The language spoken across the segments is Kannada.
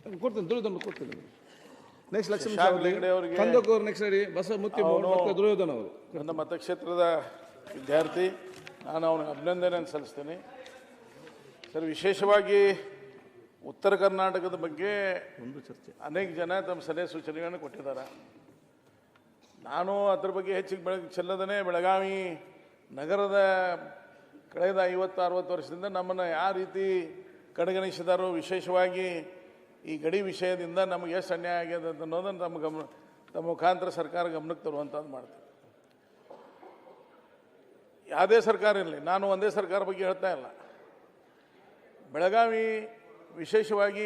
ಕೊಡ್ತೇನೆ, ದುರ್ಯೋಧನ ಕೊಡ್ತೇನೆ. ನೆಕ್ಸ್ಟ್ ಲಕ್ಷ್ಮೀ ಅವರಿಗೆ ಕಂದಕೂರು, ನೆಕ್ಸ್ಟ್ ರೆಡಿ ಬಸವಮೂರ್ತಿ ಮತ್ತು ದುರ್ಯೋಧನ ಅವರು ನನ್ನ ಮತಕ್ಷೇತ್ರದ ವಿದ್ಯಾರ್ಥಿ. ನಾನು ಅವನಿಗೆ ಅಭಿನಂದನೆಯನ್ನು ಸಲ್ಲಿಸ್ತೇನೆ. ಸರ್, ವಿಶೇಷವಾಗಿ ಉತ್ತರ ಕರ್ನಾಟಕದ ಬಗ್ಗೆ ಒಂದು ಚರ್ಚೆ ಅನೇಕ ಜನ ತಮ್ಮ ಸಲಹೆ ಸೂಚನೆಗಳನ್ನು ಕೊಟ್ಟಿದ್ದಾರೆ. ನಾನು ಅದ್ರ ಬಗ್ಗೆ ಹೆಚ್ಚಿಗೆ ಚೆಲ್ಲದನೇ ಬೆಳಗಾವಿ ನಗರದ ಕಳೆದ 50-60 ವರ್ಷದಿಂದ ನಮ್ಮನ್ನು ಯಾವ ರೀತಿ ಕಡೆಗಣಿಸಿದಾರೋ, ವಿಶೇಷವಾಗಿ ಈ ಗಡಿ ವಿಷಯದಿಂದ ನಮಗೆ ಎಷ್ಟು ಅನ್ಯಾಯ ಆಗಿದೆ ಅನ್ನೋದನ್ನು ತಮ್ಮ ಮುಖಾಂತರ ಸರ್ಕಾರ ಗಮನಕ್ಕೆ ತರುವಂಥದ್ದು ಮಾಡ್ತೀವಿ. ಯಾವುದೇ ಸರ್ಕಾರ ಇರಲಿ, ನಾನು ಒಂದೇ ಸರ್ಕಾರ ಬಗ್ಗೆ ಹೇಳ್ತಾ ಇಲ್ಲ. ಬೆಳಗಾವಿ ವಿಶೇಷವಾಗಿ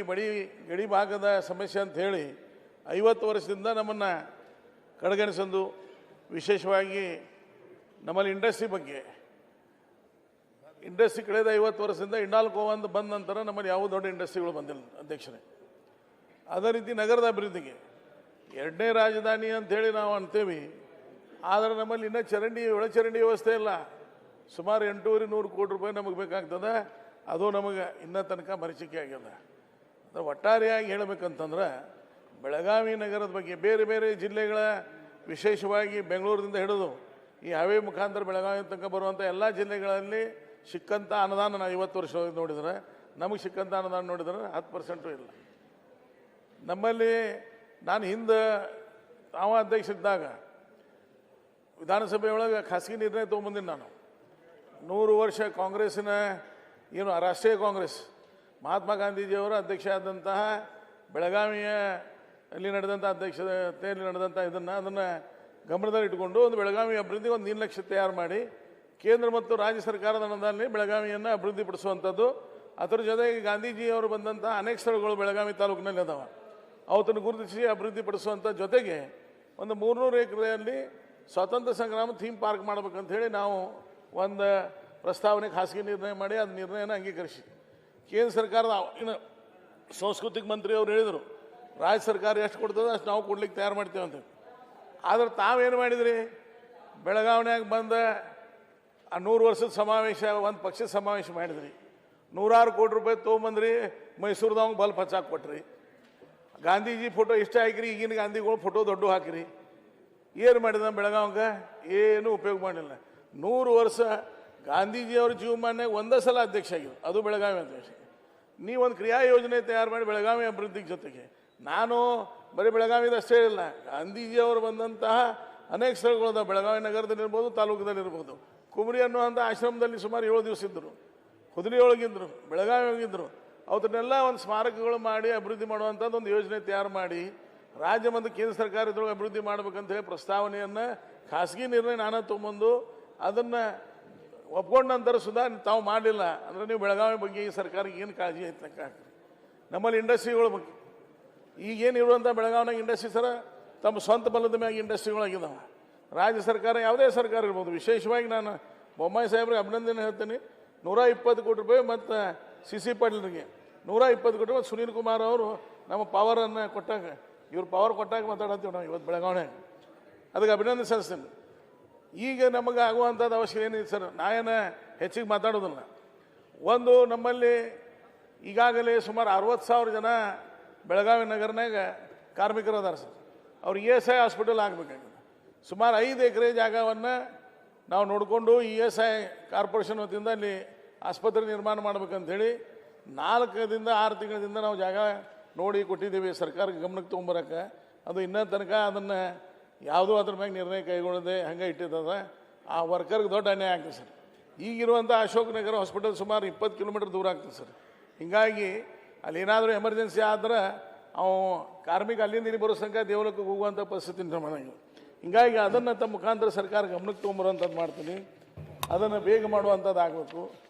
ಗಡಿ ಭಾಗದ ಸಮಸ್ಯೆ ಅಂತ ಹೇಳಿ 50 ವರ್ಷದಿಂದ ನಮ್ಮನ್ನು ಕಡೆಗಣಿಸೋದು. ವಿಶೇಷವಾಗಿ ನಮ್ಮಲ್ಲಿ ಇಂಡಸ್ಟ್ರಿ ಬಗ್ಗೆ, ಇಂಡಸ್ಟ್ರಿ ಕಳೆದ 50 ವರ್ಷದಿಂದ ಇಂಡಾಲ್ಕೋ ಒಂದು ಬಂದ ನಂತರ ನಮ್ಮಲ್ಲಿ ಯಾವ ದೊಡ್ಡ ಇಂಡಸ್ಟ್ರಿಗಳು ಬಂದಿಲ್ಲ ಅಧ್ಯಕ್ಷರೇ. ಅದೇ ರೀತಿ ನಗರದ ಅಭಿವೃದ್ಧಿಗೆ 2ನೇ ರಾಜಧಾನಿ ಅಂಥೇಳಿ ನಾವು ಅಂತೇವೆ, ಆದರೆ ನಮ್ಮಲ್ಲಿ ಇನ್ನೂ ಒಳಚರಂಡಿ ವ್ಯವಸ್ಥೆ ಇಲ್ಲ. ಸುಮಾರು 800 ಕೋಟಿ ರೂಪಾಯಿ ನಮಗೆ ಬೇಕಾಗ್ತದೆ. ಅದು ನಮಗೆ ಇನ್ನೂ ತನಕ ಮರೀಚಿಕೆ ಆಗ್ಯದ. ಒಟ್ಟಾರೆಯಾಗಿ ಹೇಳಬೇಕಂತಂದ್ರೆ ಬೆಳಗಾವಿ ನಗರದ ಬಗ್ಗೆ ಬೇರೆ ಬೇರೆ ಜಿಲ್ಲೆಗಳ, ವಿಶೇಷವಾಗಿ ಬೆಂಗಳೂರಿನಿಂದ ಹಿಡಿದು ಈ ಹೈವೇ ಮುಖಾಂತರ ಬೆಳಗಾವಿ ತನಕ ಬರುವಂಥ ಎಲ್ಲ ಜಿಲ್ಲೆಗಳಲ್ಲಿ ಸಿಕ್ಕಂಥ ಅನುದಾನ ನಾವು 50 ವರ್ಷ ನೋಡಿದರೆ, ನಮಗೆ ಸಿಕ್ಕಂಥ ಅನುದಾನ ನೋಡಿದರೆ 10% ಇಲ್ಲ. ನಮ್ಮಲ್ಲಿ ನಾನು ಹಿಂದೆ ತಾವು ಅಧ್ಯಕ್ಷರಿದ್ದಾಗ ವಿಧಾನಸಭೆ ಒಳಗೆ ಖಾಸಗಿ ನಿರ್ಣಯ ತೊಗೊಂಬಂದಿನಿ. ನಾನು 100 ವರ್ಷ ಕಾಂಗ್ರೆಸ್ಸಿನ ಏನು ರಾಷ್ಟ್ರೀಯ ಕಾಂಗ್ರೆಸ್ ಮಹಾತ್ಮ ಗಾಂಧೀಜಿಯವರ ಅಧ್ಯಕ್ಷ ಆದಂತಹ ಬೆಳಗಾವಿಯ ಅಲ್ಲಿ ನಡೆದಂಥ ಅಧ್ಯಕ್ಷತೆಯಲ್ಲಿ ನಡೆದಂಥ ಅದನ್ನು ಗಮನದಲ್ಲಿ ಇಟ್ಕೊಂಡು ಒಂದು ಬೆಳಗಾವಿ ಅಭಿವೃದ್ಧಿಗೆ ಒಂದು ನೀಲನಕ್ಷೆ ತಯಾರು ಮಾಡಿ ಕೇಂದ್ರ ಮತ್ತು ರಾಜ್ಯ ಸರ್ಕಾರದ ಅನುದಾನದಲ್ಲಿ ಬೆಳಗಾವಿಯನ್ನು ಅಭಿವೃದ್ಧಿಪಡಿಸುವಂಥದ್ದು. ಅದರ ಜೊತೆಗೆ ಗಾಂಧೀಜಿಯವರು ಬಂದಂಥ ಅನೇಕ ಸ್ಥಳಗಳು ಬೆಳಗಾವಿ ತಾಲೂಕಿನಲ್ಲಿ ಅದಾವೆ, ಅವತ್ತನ್ನು ಗುರುತಿಸಿ ಅಭಿವೃದ್ಧಿಪಡಿಸುವಂಥ ಜೊತೆಗೆ ಒಂದು 300 ಎಕರೆಯಲ್ಲಿ ಸ್ವಾತಂತ್ರ್ಯ ಸಂಗ್ರಾಮ ಥೀಮ್ ಪಾರ್ಕ್ ಮಾಡ್ಬೇಕಂತ ಹೇಳಿ ನಾವು ಒಂದು ಪ್ರಸ್ತಾವನೆ ಖಾಸಗಿ ನಿರ್ಣಯ ಮಾಡಿ ಅದು ನಿರ್ಣಯನ ಅಂಗೀಕರಿಸಿ ಕೇಂದ್ರ ಸರ್ಕಾರದ ಇನ್ನು ಸಾಂಸ್ಕೃತಿಕ ಮಂತ್ರಿ ಅವರು ಹೇಳಿದರು, ರಾಜ್ಯ ಸರ್ಕಾರ ಎಷ್ಟು ಕೊಡ್ತದೆ ಅಷ್ಟು ನಾವು ಕೊಡ್ಲಿಕ್ಕೆ ತಯಾರು ಮಾಡ್ತೇವೆ ಅಂತ. ಆದರೆ ತಾವೇನು ಮಾಡಿದ್ರಿ, ಬೆಳಗಾವಿನಾಗ ಬಂದ ಆ 100 ವರ್ಷದ ಸಮಾವೇಶ, ಒಂದು ಪಕ್ಷದ ಸಮಾವೇಶ ಮಾಡಿದ್ರಿ, 100 ಕೋಟಿ ರೂಪಾಯಿ ತೊಗೊಂಬಂದ್ರಿ, ಮೈಸೂರದವಂಗೆ ಬಲ್ಪ್ ಹಚ್ಚಾಕಿ ಕೊಟ್ರಿ, ಗಾಂಧೀಜಿ ಫೋಟೋ ಇಷ್ಟ ಹಾಕಿರಿ, ಈಗಿನ ಗಾಂಧಿಗಳು ಫೋಟೋ ದೊಡ್ಡ ಹಾಕಿರಿ. ಏನು ಮಾಡಿದ ಬೆಳಗಾವಿಗೆ? ಏನೂ ಉಪಯೋಗ ಮಾಡಲಿಲ್ಲ. 100 ವರ್ಷ ಗಾಂಧೀಜಿಯವ್ರ ಜೀವಮಾನ್ಯಾಗ ಒಂದೇ ಸಲ ಅಧ್ಯಕ್ಷ ಆಗಿದ್ರು, ಅದು ಬೆಳಗಾವಿ ಅಧ್ಯಕ್ಷ. ನೀವೊಂದು ಕ್ರಿಯಾ ಯೋಜನೆ ತಯಾರು ಮಾಡಿ ಬೆಳಗಾವಿ ಅಭಿವೃದ್ಧಿಗೆ ಜೊತೆಗೆ ನಾನು ಬರೀ ಬೆಳಗಾವಿದ ಅಷ್ಟೇ ಇಲ್ಲ, ಗಾಂಧೀಜಿಯವರು ಬಂದಂತಹ ಅನೇಕ ಸ್ಥಳಗಳದ ಬೆಳಗಾವಿ ನಗರದಲ್ಲಿರ್ಬೋದು, ತಾಲೂಕದಲ್ಲಿರ್ಬೋದು. ಕುಮರಿ ಅನ್ನುವಂಥ ಆಶ್ರಮದಲ್ಲಿ ಸುಮಾರು 7 ದಿವಸ ಇದ್ದರು, ಕುದುರೆ ಒಳಗಿದ್ದರು, ಬೆಳಗಾವಿ ಹೋಗಿದ್ದರು. ಅವತ್ತನ್ನೆಲ್ಲ ಒಂದು ಸ್ಮಾರಕಗಳು ಮಾಡಿ ಅಭಿವೃದ್ಧಿ ಮಾಡುವಂಥದ್ದು ಒಂದು ಯೋಜನೆ ತಯಾರು ಮಾಡಿ ರಾಜ್ಯ ಮತ್ತು ಕೇಂದ್ರ ಸರ್ಕಾರದೊಳಗೆ ಅಭಿವೃದ್ಧಿ ಮಾಡ್ಬೇಕಂತ ಹೇಳಿ ಪ್ರಸ್ತಾವನೆಯನ್ನು ಖಾಸಗಿ ನಿರ್ಣಯ ನಾನು ತೊಗೊಂಬಂದು ಅದನ್ನು ಒಪ್ಕೊಂಡ ನಂತರ ಸುಧಾ ತಾವು ಮಾಡಲಿಲ್ಲ ಅಂದರೆ ನೀವು ಬೆಳಗಾವಿ ಬಗ್ಗೆ ಈ ಸರ್ಕಾರಕ್ಕೆ ಏನು ಕಾಳಜಿ ಐತೆ ಲೆಕ್ಕ ಹಾಕ್ರಿ. ನಮ್ಮಲ್ಲಿ ಇಂಡಸ್ಟ್ರಿಗಳ ಬಗ್ಗೆ ಈಗೇನು ಇರುವಂಥ ಬೆಳಗಾವಿನಾಗ ಇಂಡಸ್ಟ್ರಿ ಸರ ತಮ್ಮ ಸ್ವಂತ ಬಲದ ಮ್ಯಾಗ ಇಂಡಸ್ಟ್ರಿಗಳಾಗಿದ್ದಾವೆ. ರಾಜ್ಯ ಸರ್ಕಾರ ಯಾವುದೇ ಸರ್ಕಾರ ಇರ್ಬೋದು, ವಿಶೇಷವಾಗಿ ನಾನು ಬೊಮ್ಮಾಯಿ ಸಾಹೇಬ್ರಿಗೆ ಅಭಿನಂದನೆ ಹೇಳ್ತೀನಿ. 120 ಕೋಟಿ ರೂಪಾಯಿ ಮತ್ತು CC ಪಾಟೀಲ್ರಿಗೆ 120 ಕೋಟಿ ಮತ್ತು ಸುನೀಲ್ ಕುಮಾರ್ ಅವರು ನಮ್ಮ ಪವರನ್ನು ಕೊಟ್ಟಾಗ, ಇವ್ರು ಪವರ್ ಕೊಟ್ಟಾಗ ಮಾತಾಡತ್ತೀವಿ ನಾವು ಇವತ್ತು ಬೆಳಗಾವಿನಾಗ, ಅದಕ್ಕೆ ಅಭಿನಂದನೆ ಸಲ್ಲಿಸ್ತೀನಿ. ಈಗ ನಮಗೆ ಆಗುವಂಥದ್ದು ಅವಶ್ಯಕತೆ ಏನಿದೆ ಸರ್, ನಾಯೇನು ಹೆಚ್ಚಿಗೆ ಮಾತಾಡೋದಿಲ್ಲ. ಒಂದು ನಮ್ಮಲ್ಲಿ ಈಗಾಗಲೇ ಸುಮಾರು 60,000 ಜನ ಬೆಳಗಾವಿ ನಗರನಾಗ ಕಾರ್ಮಿಕರು ಅದಾರ ಸರ್. ಅವ್ರು ESI ಹಾಸ್ಪಿಟಲ್ ಆಗಬೇಕಾಗಿದೆ. ಸುಮಾರು 5 ಎಕರೆ ಜಾಗವನ್ನು ನಾವು ನೋಡಿಕೊಂಡು ESI ಕಾರ್ಪೊರೇಷನ್ ವತಿಯಿಂದ ಅಲ್ಲಿ ಆಸ್ಪತ್ರೆ ನಿರ್ಮಾಣ ಮಾಡ್ಬೇಕಂತೇಳಿ 4ರಿಂದ 6 ತಿಂಗಳಿಂದ ನಾವು ಜಾಗ ನೋಡಿ ಕೊಟ್ಟಿದ್ದೀವಿ ಸರ್ಕಾರಕ್ಕೆ ಗಮನಕ್ಕೆ ತೊಗೊಂಬರಕ್ಕೆ. ಅದು ಇನ್ನೂ ತನಕ ಅದನ್ನು ಯಾವುದೂ ಅದ್ರ ಮ್ಯಾಗ ನಿರ್ಣಯ ಕೈಗೊಳ್ಳದೆ ಹಂಗೆ ಇಟ್ಟಿದ್ದದ. ಆ ವರ್ಕರ್ಗೆ ದೊಡ್ಡ ಅನ್ಯಾಯ ಆಗ್ತದೆ ಸರ್. ಈಗಿರುವಂಥ ಅಶೋಕ್ ನಗರ ಹಾಸ್ಪಿಟಲ್ ಸುಮಾರು 20 ಕಿಲೋಮೀಟರ್ ದೂರ ಆಗ್ತದೆ ಸರ್. ಹೀಗಾಗಿ ಅಲ್ಲಿ ಏನಾದರೂ ಎಮರ್ಜೆನ್ಸಿ ಆದ್ರೆ ಅವು ಕಾರ್ಮಿಕ ಅಲ್ಲಿಂದ ಇಲ್ಲಿ ಬರೋ ಸಂಖ್ಯೆ ದೇವಲಕ್ಕೆ ಹೋಗುವಂಥ ಪರಿಸ್ಥಿತಿ ನಿರ್ಮಾಣ ಆಗಿದೆ. ಹೀಗಾಗಿ ಅದನ್ನು ತಮ್ಮ ಮುಖಾಂತರ ಸರ್ಕಾರ ಗಮನಕ್ಕೆ ತೊಗೊಂಬರುವಂಥದ್ದು ಮಾಡ್ತೀನಿ, ಅದನ್ನು ಬೇಗ ಮಾಡುವಂಥದ್ದು ಆಗಬೇಕು.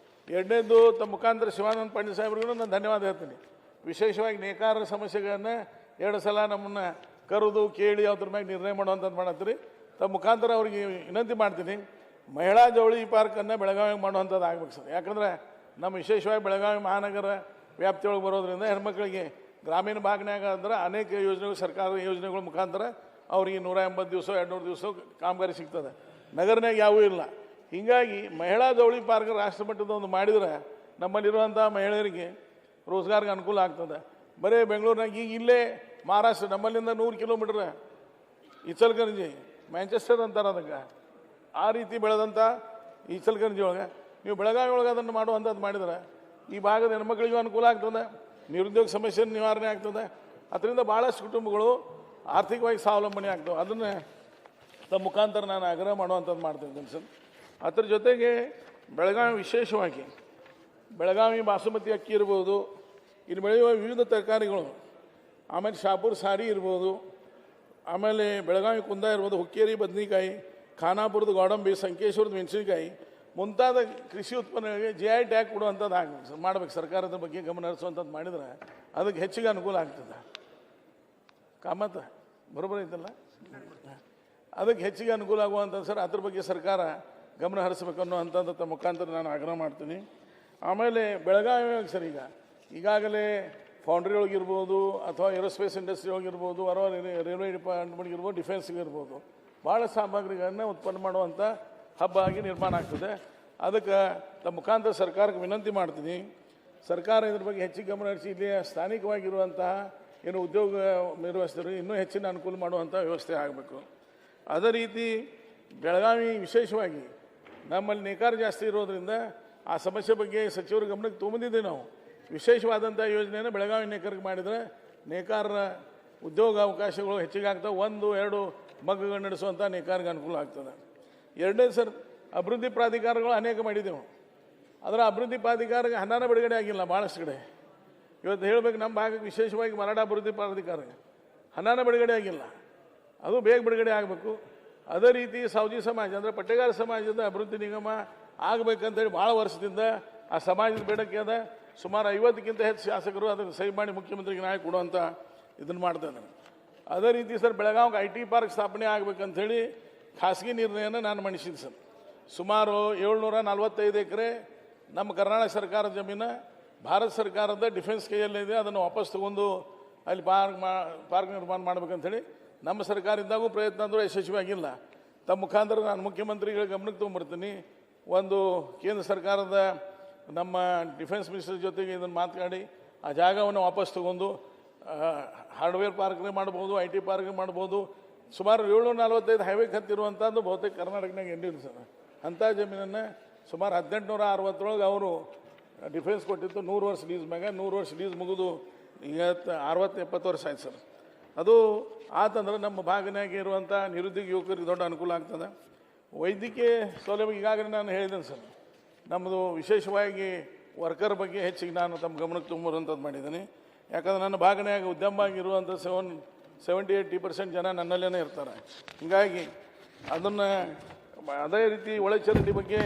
ಎರಡನೇದು ತಮ್ಮ ಮುಖಾಂತರ ಶಿವಾನಂದ ಪಾಟೀಲ್ ಸಾಹೇಬ್ರಿಗೂ ನಾನು ಧನ್ಯವಾದ ಹೇಳ್ತೀನಿ. ವಿಶೇಷವಾಗಿ ನೇಕಾರರ ಸಮಸ್ಯೆಗಳನ್ನು 2 ಸಲ ನಮ್ಮನ್ನು ಕರೆದು ಕೇಳಿ ಅದ್ರ ಮ್ಯಾಗ ನಿರ್ಣಯ ಮಾಡುವಂಥದ್ದು ಮಾಡತ್ತೀರಿ. ತಮ್ಮ ಮುಖಾಂತರ ಅವ್ರಿಗೆ ವಿನಂತಿ ಮಾಡ್ತೀನಿ, ಮಹಿಳಾ ಜವಳಿ ಪಾರ್ಕನ್ನು ಬೆಳಗಾವಿಗೆ ಮಾಡುವಂಥದ್ದು ಆಗ್ಬೇಕು ಸರ್. ಯಾಕಂದರೆ ನಮ್ಮ ವಿಶೇಷವಾಗಿ ಬೆಳಗಾವಿ ಮಹಾನಗರ ವ್ಯಾಪ್ತಿಯೊಳಗೆ ಬರೋದ್ರಿಂದ ಹೆಣ್ಮಕ್ಳಿಗೆ ಗ್ರಾಮೀಣ ಭಾಗನಾಗ ಅಂದ್ರೆ ಅನೇಕ ಯೋಜನೆಗಳು, ಸರ್ಕಾರದ ಯೋಜನೆಗಳ ಮುಖಾಂತರ ಅವ್ರಿಗೆ 180 ದಿವಸ 200 ದಿವಸ ಕಾಮಗಾರಿ ಸಿಗ್ತದೆ. ನಗರನಾಗ ಯಾವೂ ಇಲ್ಲ. ಹೀಗಾಗಿ ಮಹಿಳಾ ಜವಳಿ ಪಾರ್ಕ್ ರಾಷ್ಟ್ರ ಮಟ್ಟದ ಒಂದು ಮಾಡಿದ್ರೆ ನಮ್ಮಲ್ಲಿರುವಂಥ ಮಹಿಳೆಯರಿಗೆ ರೋಜ್ಗಾರ್ಗೆ ಅನುಕೂಲ ಆಗ್ತದೆ. ಬರೀ ಬೆಂಗಳೂರಿನಾಗ ಈಗ ಇಲ್ಲೇ ಮಹಾರಾಷ್ಟ್ರ ನಮ್ಮಲ್ಲಿಂದ 100 ಕಿಲೋಮೀಟ್ರ್ ಇಚಲಕರಂಜಿ ಮ್ಯಾಂಚೆಸ್ಟರ್ ಅಂತಾರೆ ಅದಕ್ಕೆ. ಆ ರೀತಿ ಬೆಳೆದಂಥ ಇಚಲಕರಂಜಿ ಒಳಗೆ ನೀವು ಬೆಳಗಾವಿ ಒಳಗೆ ಅದನ್ನು ಮಾಡುವಂಥದ್ದು ಮಾಡಿದ್ರೆ ಈ ಭಾಗದ ಹೆಣ್ಮಕ್ಳಿಗೂ ಅನುಕೂಲ ಆಗ್ತದೆ, ನಿರುದ್ಯೋಗ ಸಮಸ್ಯೆ ನಿವಾರಣೆ ಆಗ್ತದೆ. ಅದರಿಂದ ಭಾಳಷ್ಟು ಕುಟುಂಬಗಳು ಆರ್ಥಿಕವಾಗಿ ಸ್ವಾವಲಂಬನೆ ಆಗ್ತವೆ. ಅದನ್ನು ತಮ್ಮ ಮುಖಾಂತರ ನಾನು ಆಗ್ರಹ ಮಾಡುವಂಥದ್ದು ಮಾಡ್ತಿದ್ದೇನೆ ಸರ್. ಅದ್ರ ಜೊತೆಗೆ ಬೆಳಗಾವಿ ವಿಶೇಷವಾಗಿ ಬೆಳಗಾವಿ ಬಾಸುಮತಿ ಅಕ್ಕಿ ಇರ್ಬೋದು, ಇಲ್ಲಿ ಬೆಳೆಯುವ ವಿವಿಧ ತರಕಾರಿಗಳು, ಆಮೇಲೆ ಶಾಪುರ್ ಸಾರಿ ಇರ್ಬೋದು, ಆಮೇಲೆ ಬೆಳಗಾವಿ ಕುಂದ ಇರ್ಬೋದು, ಹುಕ್ಕೇರಿ ಬದನೆಕಾಯಿ, ಖಾನಾಪುರದ ಗೋಡಂಬಿ, ಸಂಕೇಶ್ವರದ ಮೆಣಸಿನಕಾಯಿ ಮುಂತಾದ ಕೃಷಿ ಉತ್ಪನ್ನಗಳಿಗೆ GI ಟ್ಯಾಗ್ ಕೊಡುವಂಥದ್ದು ಆಗ್ಬೇಕು ಮಾಡ್ಬೇಕು. ಸರ್ಕಾರದ ಬಗ್ಗೆ ಗಮನ ಹರಿಸುವಂಥದ್ದು ಮಾಡಿದ್ರೆ ಅದಕ್ಕೆ ಹೆಚ್ಚಿಗೆ ಅನುಕೂಲ ಆಗ್ತದೆ. ಕಾಮತ ಬರೋಬ್ಬರ ಐತಲ್ಲ, ಅದಕ್ಕೆ ಹೆಚ್ಚಿಗೆ ಅನುಕೂಲ ಆಗುವಂಥದ್ದು ಸರ್. ಅದ್ರ ಬಗ್ಗೆ ಸರ್ಕಾರ ಗಮನ ಹರಿಸಬೇಕು ಅನ್ನೋವಂಥದ್ದು ತಮ್ಮ ಮುಖಾಂತರ ನಾನು ಆಗ್ರಹ ಮಾಡ್ತೀನಿ. ಆಮೇಲೆ ಬೆಳಗಾವಿ ಸರ್ ಈಗಾಗಲೇ ಫೌಂಡ್ರಿ ಒಳಗಿರ್ಬೋದು ಅಥವಾ ಏರೋಸ್ಪೇಸ್ ಇಂಡಸ್ಟ್ರಿ ಒಳಗಿರ್ಬೋದು ಅಥವಾ ರೈಲ್ವೆ ಡಿಪಾರ್ಟ್ಮೆಂಟ್ ಇರ್ಬೋದು, ಡಿಫೆನ್ಸ್ಗೆ ಇರ್ಬೋದು, ಭಾಳ ಸಾಮಗ್ರಿಗಳನ್ನು ಉತ್ಪನ್ನ ಮಾಡುವಂಥ ಹಬ್ಬ ಆಗಿ ನಿರ್ಮಾಣ ಆಗ್ತದೆ. ಅದಕ್ಕೆ ತಮ್ಮ ಮುಖಾಂತರ ಸರ್ಕಾರಕ್ಕೆ ವಿನಂತಿ ಮಾಡ್ತೀನಿ, ಸರ್ಕಾರ ಇದ್ರ ಬಗ್ಗೆ ಹೆಚ್ಚಿಗೆ ಗಮನ ಹರಿಸಿ ಇಲ್ಲಿ ಸ್ಥಾನಿಕವಾಗಿರುವಂತಹ ಏನು ಉದ್ಯೋಗ ನಿರ್ವಹಿಸಿದ್ರು ಇನ್ನೂ ಹೆಚ್ಚಿನ ಅನುಕೂಲ ಮಾಡುವಂಥ ವ್ಯವಸ್ಥೆ ಆಗಬೇಕು. ಅದೇ ರೀತಿ ಬೆಳಗಾವಿ ವಿಶೇಷವಾಗಿ ನಮ್ಮಲ್ಲಿ ನೇಕಾರ ಜಾಸ್ತಿ ಇರೋದರಿಂದ ಆ ಸಮಸ್ಯೆ ಬಗ್ಗೆ ಸಚಿವರ ಗಮನಕ್ಕೆ ತೊಗೊಂಡಿದ್ದೀವಿ. ನಾವು ವಿಶೇಷವಾದಂಥ ಯೋಜನೆಯನ್ನು ಬೆಳಗಾವಿ ನೇಕಾರಿಗೆ ಮಾಡಿದರೆ ನೇಕಾರರ ಉದ್ಯೋಗ ಅವಕಾಶಗಳು ಹೆಚ್ಚಿಗೆ ಆಗ್ತವೆ. 1-2 ಮಗ್ಗುಗಳು ನಡೆಸುವಂಥ ನೇಕಾರಿಗೆ ಅನುಕೂಲ ಆಗ್ತದೆ. ಎರಡನೇದು ಸರ್, ಅಭಿವೃದ್ಧಿ ಪ್ರಾಧಿಕಾರಗಳು ಅನೇಕ ಮಾಡಿದೆವು. ಅದರ ಅಭಿವೃದ್ಧಿ ಪ್ರಾಧಿಕಾರಕ್ಕೆ ಹಣನ ಬಿಡುಗಡೆ ಆಗಿಲ್ಲ ಭಾಳಷ್ಟು ಕಡೆ. ಇವತ್ತು ಹೇಳಬೇಕು, ನಮ್ಮ ಭಾಗಕ್ಕೆ ವಿಶೇಷವಾಗಿ ಮರಾಠ ಅಭಿವೃದ್ಧಿ ಪ್ರಾಧಿಕಾರಕ್ಕೆ ಹಣನ ಬಿಡುಗಡೆ ಆಗಿಲ್ಲ, ಅದು ಬೇಗ ಬಿಡುಗಡೆ ಆಗಬೇಕು. ಅದೇ ರೀತಿ ಸಾವಜಿ ಸಮಾಜ ಅಂದರೆ ಪಟ್ಟೆಗಾರ ಸಮಾಜದ ಅಭಿವೃದ್ಧಿ ನಿಗಮ ಆಗಬೇಕಂತೇಳಿ ಭಾಳ ವರ್ಷದಿಂದ ಆ ಸಮಾಜದ ಬೇಡಿಕೆ ಅದ. ಸುಮಾರು 50ಕ್ಕಿಂತ ಹೆಚ್ಚು ಶಾಸಕರು ಅದನ್ನು ಸಹಿ ಮಾಡಿ ಮುಖ್ಯಮಂತ್ರಿಗೆ ನಾಳೆ ಕೊಡುವಂಥ ಇದನ್ನು ಮಾಡ್ತಾ ಇದ್ದಾರೆ. ಅದೇ ರೀತಿ ಸರ್ ಬೆಳಗಾವಿಗೆ IT ಪಾರ್ಕ್ ಸ್ಥಾಪನೆ ಆಗಬೇಕಂಥೇಳಿ ಖಾಸಗಿ ನಿರ್ಣಯನ ನಾನು ಮಂಡಿಸಿದ್ದೆ ಸರ್. ಸುಮಾರು 745 ಎಕರೆ ನಮ್ಮ ಕರ್ನಾಟಕ ಸರ್ಕಾರದ ಜಮೀನು ಭಾರತ ಸರ್ಕಾರದ ಡಿಫೆನ್ಸ್ ಕೈಯಲ್ಲಿದೆ. ಅದನ್ನು ವಾಪಸ್ ತಗೊಂಡು ಅಲ್ಲಿ ಪಾರ್ಕ್ ನಿರ್ಮಾಣ ಮಾಡ್ಬೇಕಂಥೇಳಿ ನಮ್ಮ ಸರ್ಕಾರ ಇದ್ದಾಗೂ ಪ್ರಯತ್ನ ಅಂದರೂ ಯಶಸ್ವಿಯಾಗಿಲ್ಲ. ತಮ್ಮ ಮುಖಾಂತರ ನಾನು ಮುಖ್ಯಮಂತ್ರಿಗಳ ಗಮನಕ್ಕೆ ತೊಗೊಂಡ್ಬರ್ತೀನಿ. ಒಂದು ಕೇಂದ್ರ ಸರ್ಕಾರದ ನಮ್ಮ ಡಿಫೆನ್ಸ್ ಮಿನಿಸ್ಟರ್ ಜೊತೆಗೆ ಇದನ್ನು ಮಾತನಾಡಿ ಆ ಜಾಗವನ್ನು ವಾಪಸ್ ತಗೊಂಡು ಹಾರ್ಡ್ವೇರ್ ಪಾರ್ಕ್ನೇ ಮಾಡ್ಬೋದು, IT ಪಾರ್ಕ್ ಮಾಡ್ಬೋದು. ಸುಮಾರು 745 ಹೈವೇಗೆ ಹತ್ತಿರುವಂಥದ್ದು ಬಹುತೇಕ ಕರ್ನಾಟಕನಾಗ ಎಂಡಿದೆ ಸರ್. ಅಂಥ ಜಮೀನನ್ನು ಸುಮಾರು 1860 ಅವರು ಡಿಫೆನ್ಸ್ ಕೊಟ್ಟಿತ್ತು 100 ವರ್ಷ ಲೀಸ್ ಮ್ಯಾಗ. 100 ವರ್ಷ ಲೀಸ್ ಮುಗಿದು 60-70 ವರ್ಷ ಆಯ್ತು ಸರ್. ಅದು ಆತಂದ್ರೆ ನಮ್ಮ ಭಾಗನಾಗ ಇರುವಂಥ ನಿರುದ್ಯೋಗ ಯುವಕರಿಗೆ ದೊಡ್ಡ ಅನುಕೂಲ ಆಗ್ತದೆ. ವೈದ್ಯಕೀಯ ಸೌಲಭ್ಯ ಈಗಾಗಲೇ ನಾನು ಹೇಳಿದ್ದೇನೆ ಸರ್. ನಮ್ಮದು ವಿಶೇಷವಾಗಿ ವರ್ಕರ್ ಬಗ್ಗೆ ಹೆಚ್ಚಿಗೆ ನಾನು ತಮ್ಮ ಗಮನಕ್ಕೆ ತುಂಬುವಂಥದ್ದು ಮಾಡಿದ್ದೀನಿ. ಯಾಕಂದ್ರೆ ನನ್ನ ಭಾಗನಾಗ ಉದ್ಯಮ ಆಗಿರುವಂಥ 70-80% ಜನ ನನ್ನಲ್ಲೇ ಇರ್ತಾರೆ. ಹೀಗಾಗಿ ಅದನ್ನು ಅದೇ ರೀತಿ ಒಳಚರಂಡಿ ಬಗ್ಗೆ